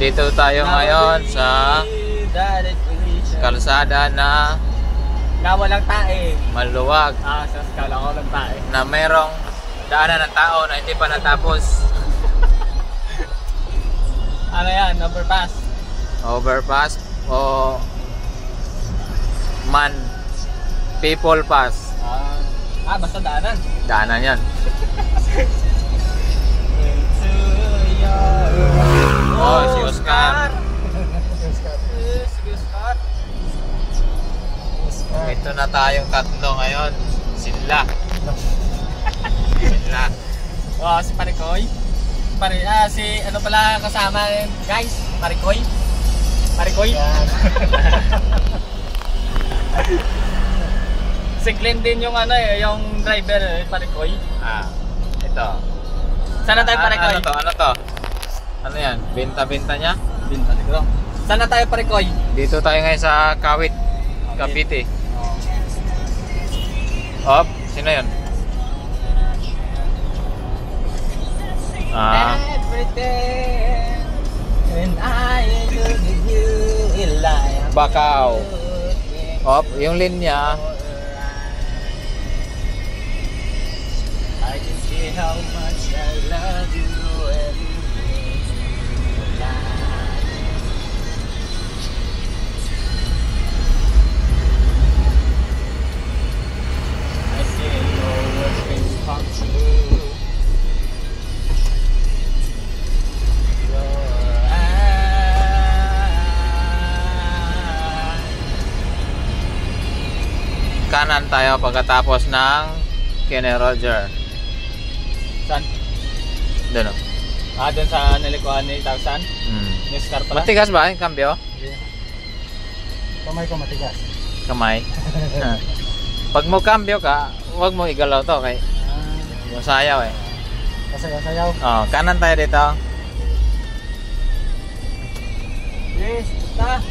Nandito tayo ngayon sa kalsada na walang tae. maluwag. Sa skala ko walang tae. Na merong daanan ng tao na hindi pa natapos. Ano yan? Overpass? Overpass o people pass. Basta daanan. Daanan yan. Oh, si Oscar. Ito na tayong tatlo ngayon. Sila. Si Parikoy. Si ano pala kasama guys? Parikoy. Si Glenn din yung yung driver, Parikoy. Ito. Sana tayo Parikoy. Ano to? Ano yan? Benta-benta niya? Binta ko. Sana tayo Parikoy. Dito tayo ngayon sa Kawit, Cavite. Sino yun? Everything when I look at you, Bacau. Yung linya. I can see how much I love you every day. I say no words can come true. Kanan tayo pagkatapos ng Kenny Roger. Saan? Doon o. Doon sa nalikuan ni Tausan? News car pala? Matigas ba yung kambyo? Kamay ko matigas. Kamay. Pag mo kambyo ka, huwag mo igalaw to kay masayaw eh. Masayaw. Kanan tayo dito. Yes, ta.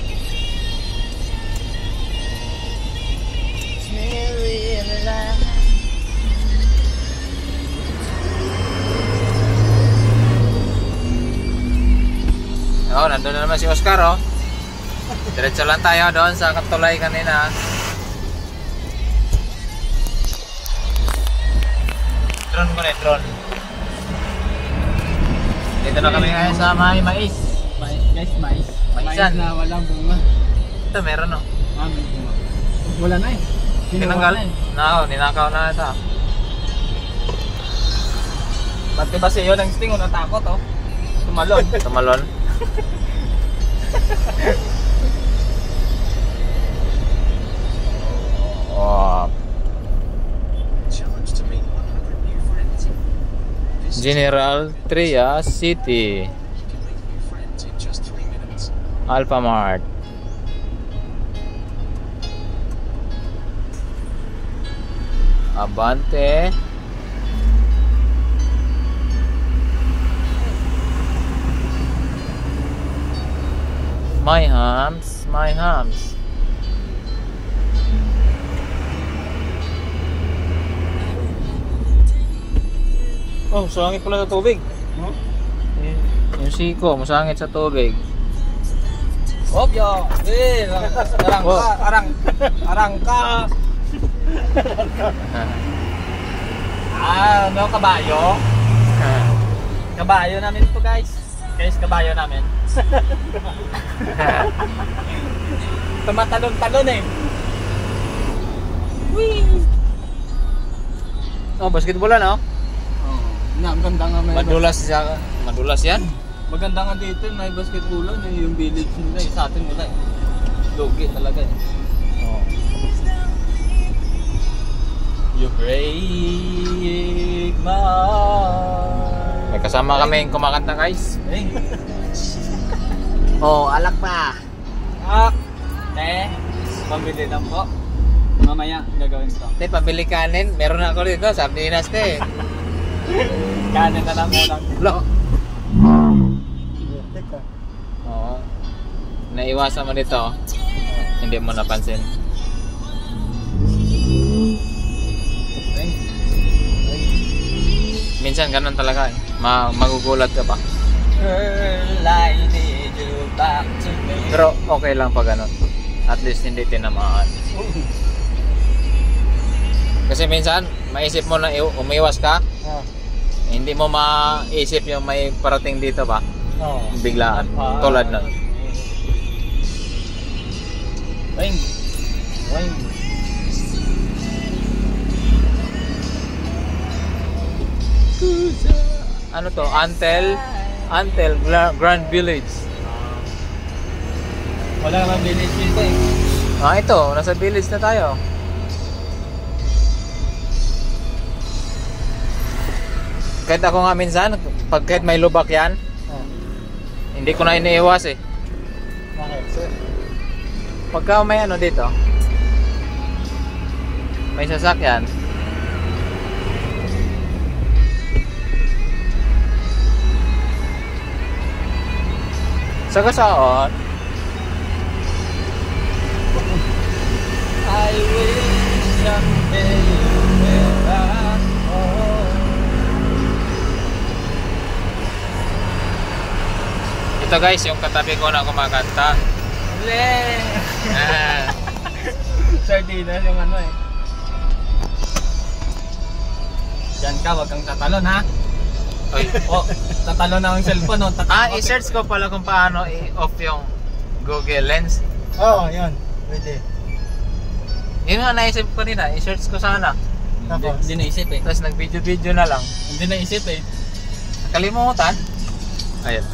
Nandun na naman si Oscar Diretso lang tayo doon sa katulay kanina. Drone ko na drone. Dito na kami ngayon sa mais. Mais Maisan na walang bunga. Ito meron May bunga. Wala na eh. Tinanggal? Ninakaw na ito. Pati ba siya yun ang sting natakot Tumalon. Tumalon. General Trias City, Alphamart. Abante. My hams. Masangit pala sa tubig. Yung siko, masangit sa tubig. Obyo! Arangka! Kabayo? Kabayo namin to guys. Kabayo namin. Tumatalon-talon eh. Whee! Basketball na Ang ganda nga may Madulas yan. Maganda nga dito, may basketballan yung village nila sa atin wala Lugi talaga You break my heart. May kasama kami yung kumakanta guys. Alak pa. Pambili lang po. Mamaya gagawin ko. Pabili kanin. Meron na ako dito. Sardinas Kanin na lang mo lang. Naiwasan mo dito. Hindi mo napansin. Minsan ganun talaga eh. Magugulat ka pa. Girl, I need you. Pero okay lang pag ganun. At least hindi tinamaan. Kasi minsan, maisip mo na umiwas ka, Ah. hindi mo maisip yung may parating dito ba? Oo. Biglaan. Tulad nun. Wing. Wing. Ano to? Antel Grand Village. Wala naman village dito eh. Ito. Nasa village na tayo. Kahit ako nga minsan, kahit may lubak yan, Oh. hindi ko na iniiwas eh. Bakit? Pagka may ano dito, may sasakyan, sa kasaon, I wish someday where I'm home. ito guys, yung katabi ko na kumakanta. Ah, Sardinas yung ano eh. Diyan ka, wag kang tatalon ha. oy. Oh, tatalon na ang cellphone oh. I-search ko pala kung paano i-off yung Google Lens. Oo, yun. Pwede. Yun nga naisip ko nila, i-search ko sana. Hindi naisip eh. Tapos nag-video-video na lang. Hindi naisip eh. Nakalimutan. Ayun.